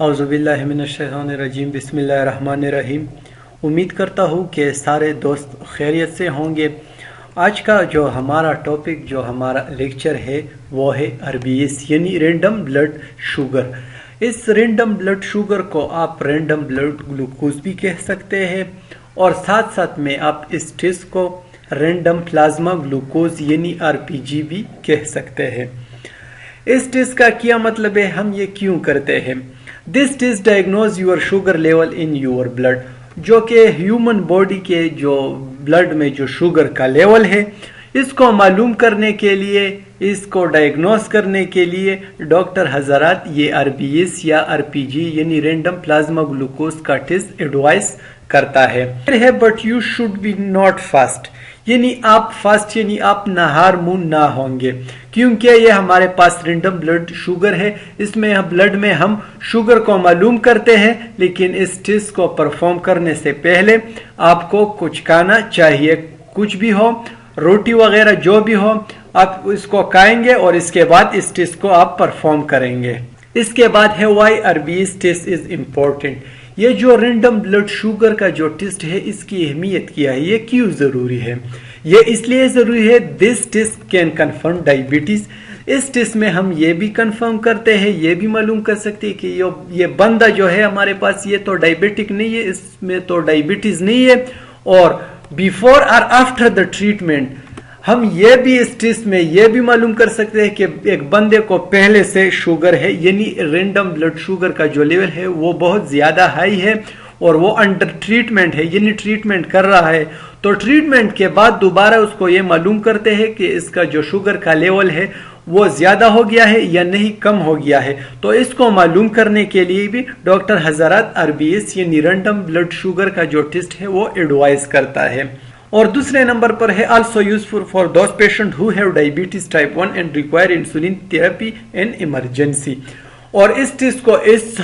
اعوذ باللہ من الشیطان الرجیم بسم اللہ الرحمن الرحیم۔ امید کرتا ہوں کہ سارے دوست خیریت سے ہوں گے۔ آج کا جو ہمارا ٹاپک جو ہمارا لیکچر ہے وہ ہے RBS یعنی رینڈم بلڈ شوگر۔ اس رینڈم بلڈ شوگر کو آپ رینڈم بلڈ گلوکوز بھی کہہ سکتے ہیں، اور ساتھ ساتھ میں آپ اس ٹیسٹ کو رینڈم پلازما گلوکوز یعنی RPG بھی کہہ سکتے ہیں۔ اس ٹیسٹ کا کیا مطلب ہے، ہم یہ کیوں کرتے ہیں؟ This test diagnose your sugar level in your blood, جو کہ ہیومن باڈی کے جو بلڈ میں جو شوگر کا لیول ہے اس کو معلوم کرنے کے لیے، اس کو ڈائگنوز کرنے کے لیے ڈاکٹر حضرات یہ RBS یا RPG یعنی رینڈم پلازما گلوکوز کا ٹیسٹ ایڈوائز کرتا ہے۔ But you should be not fast, یعنی آپ فاسٹ یعنی آپ نہار منہ نہ ہوں گے، کیونکہ یہ ہمارے پاس رینڈم بلڈ شوگر ہے۔ اس میں بلڈ میں ہم شوگر کو معلوم کرتے ہیں، لیکن اس ٹیسٹ کو پرفارم کرنے سے پہلے آپ کو کچھ کھانا چاہیے، کچھ بھی ہو، روٹی وغیرہ جو بھی ہو، آپ اس کو کھائیں گے اور اس کے بعد اس ٹیسٹ کو آپ پرفارم کریں گے۔ اس کے بعد ہے why RBS test is important. یہ جو رینڈم بلڈ شوگر کا جو ٹیسٹ ہے اس کی اہمیت کیا ہے، یہ کیوں ضروری ہے؟ یہ اس لیے ضروری ہے، this test can confirm diabetes. اس ٹیسٹ میں ہم یہ بھی کنفرم کرتے ہیں، یہ بھی معلوم کر سکتے ہیں کہ یہ بندہ جو ہے ہمارے پاس یہ تو ڈائبٹک نہیں ہے، اس میں تو ڈائبٹیز نہیں ہے۔ اور بیفور اور آفٹر دا ٹریٹمنٹ ہم یہ بھی اس ٹیسٹ میں یہ بھی معلوم کر سکتے ہیں کہ ایک بندے کو پہلے سے شوگر ہے، یعنی رینڈم بلڈ شوگر کا جو لیول ہے وہ بہت زیادہ ہائی ہے اور وہ انڈر ٹریٹمنٹ ہے، یعنی ٹریٹمنٹ کر رہا ہے۔ تو ٹریٹمنٹ کے بعد دوبارہ اس کو یہ معلوم کرتے ہیں کہ اس کا جو شوگر کا لیول ہے وہ زیادہ ہو گیا ہے یا نہیں کم ہو گیا ہے۔ تو اس کو معلوم کرنے کے لیے بھی ڈاکٹر حضرات RBS یعنی رینڈم بلڈ شوگر کا جو ٹیسٹ ہے وہ ایڈوائز کرتا ہے۔ اور دوسرے نمبر پر ہے also useful for those patient who have diabetes type 1 and require insulin therapy in emergency. اور اس ٹیسٹ کو اس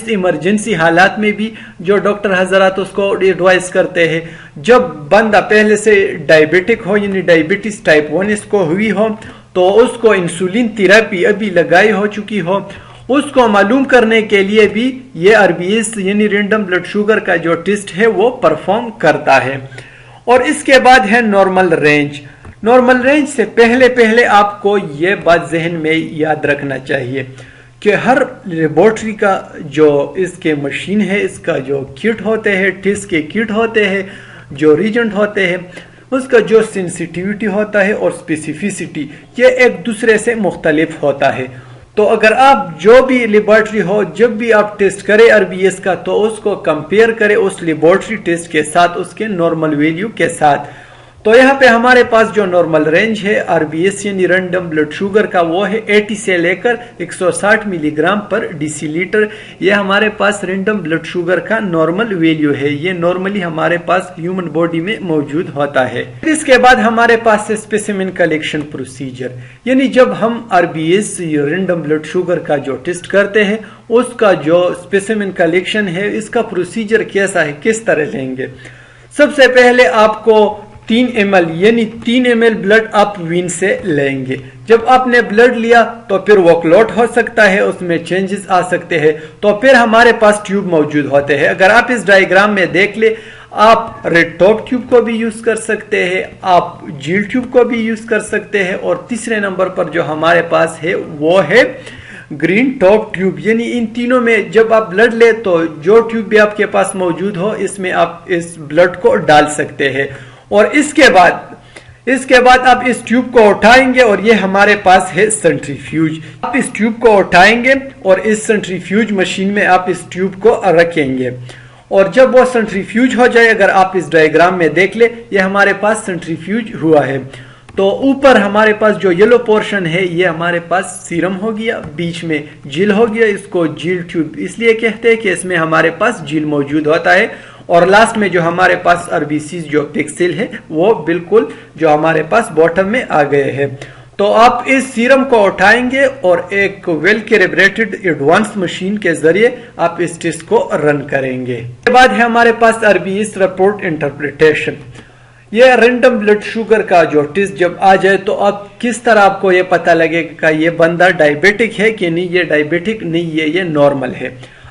ایمرجنسی حالات میں بھی جو ڈاکٹر حضرات اس کو ایڈوائز کرتے ہیں، جب بندہ پہلے سے ڈائبٹک ہو یعنی ڈائبٹیز ٹائپ 1 اس کو ہوئی ہو تو اس کو انسولین تھراپی ابھی لگائی ہو چکی ہو، اس کو معلوم کرنے کے لیے بھی یہ RBS یعنی رینڈم بلڈ شوگر کا جو ٹیسٹ ہے وہ پرفارم کرتا ہے۔ اور اس کے بعد ہے نارمل رینج۔ نارمل رینج سے پہلے آپ کو یہ بات ذہن میں یاد رکھنا چاہیے کہ ہر لیبورٹری کا جو اس کے مشین ہے، اس کا جو کٹ ہوتے ہیں، ٹیسٹ کے کٹ ہوتے ہیں، جو ریجنٹ ہوتے ہیں، اس کا جو سینسیٹیوٹی ہوتا ہے اور اسپیسیفسٹی یہ ایک دوسرے سے مختلف ہوتا ہے۔ تو اگر آپ جو بھی لیبارٹری ہو، جب بھی آپ ٹیسٹ کریں RBS کا تو اس کو کمپیئر کریں اس لیبارٹری ٹیسٹ کے ساتھ، اس کے نارمل ویلیو کے ساتھ۔ تو یہاں پہ ہمارے پاس جو نارمل رینج ہے RBS یعنی رینڈم بلڈ شوگر کا وہ ہے 80 سے لے کر 160 ملی گرام پر ڈیسی لیٹر۔ یہ ہمارے پاس رینڈم بلڈ شوگر کا نارمل ویلیو ہے، یہ نارملی ہمارے پاس ہیومن باڈی میں موجود ہوتا ہے۔ اس کے بعد ہمارے پاس ہے اسپیسیمن کلیکشن پروسیجر، یعنی جب ہم RBS رینڈم بلڈ شوگر کا جو ٹیسٹ کرتے ہیں اس کا جو اسپیسیمن کلیکشن ہے اس کا پروسیجر کیسا ہے، کس طرح لیں گے؟ سب سے پہلے آپ کو 3 ml یعنی 3 ml بلڈ آپ وین سے لیں گے۔ جب آپ نے بلڈ لیا تو پھر وہ کلوٹ ہو سکتا ہے، اس میں چینجز آ سکتے ہیں، تو پھر ہمارے پاس ٹیوب موجود ہوتے ہیں۔ اگر آپ اس ڈائیگرام میں دیکھ لیں، آپ ریڈ ٹاپ ٹیوب کو بھی یوز کر سکتے ہیں، آپ جیل ٹیوب کو بھی یوز کر سکتے ہیں، اور تیسرے نمبر پر جو ہمارے پاس ہے وہ ہے گرین ٹاپ ٹیوب۔ یعنی ان تینوں میں جب آپ بلڈ لیں تو جو ٹیوب بھی آپ کے پاس موجود ہو اس میں آپ اس بلڈ کو ڈال سکتے ہیں، اور اس کے بعد آپ اس ٹیوب کو اٹھائیں گے اور یہ ہمارے پاس ہے سینٹریفیوج۔ آپ اس ٹیوب کو اٹھائیں گے اور اس سینٹریفیوج مشین میں آپ اس ٹیوب کو رکھیں گے، اور جب وہ سینٹریفیوج ہو جائے، اگر آپ اس ڈائیگرام میں دیکھ لیں یہ ہمارے پاس سینٹریفیوج ہوا ہے، تو اوپر ہمارے پاس جو یلو پورشن ہے یہ ہمارے پاس سیرم ہو گیا، بیچ میں جیل ہو گیا، اس کو جیل ٹیوب اس لیے کہتے ہیں کہ اس میں ہمارے پاس جیل موجود ہوتا ہے، اور لاسٹ میں جو ہمارے پاس RBCs جو پکسل ہے وہ بالکل جو ہمارے پاس باٹم میں آ گئے ہیں۔ تو آپ اس سیرم کو اٹھائیں گے اور ایک ویل کیلیبریٹڈ ایڈوانس مشین کے ذریعے آپ اس ٹیسٹ کو رن کریں گے۔ اس کے بعد ہے ہمارے پاس RBS رپورٹ انٹرپریٹیشن۔ یہ رینڈم بلڈ شوگر کا جو ٹیسٹ جب آ جائے تو آپ کس طرح آپ کو یہ پتہ لگے کہ یہ بندہ ڈائبیٹک ہے کہ نہیں، یہ ڈائبیٹک نہیں ہے، یہ نارمل ہے۔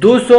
200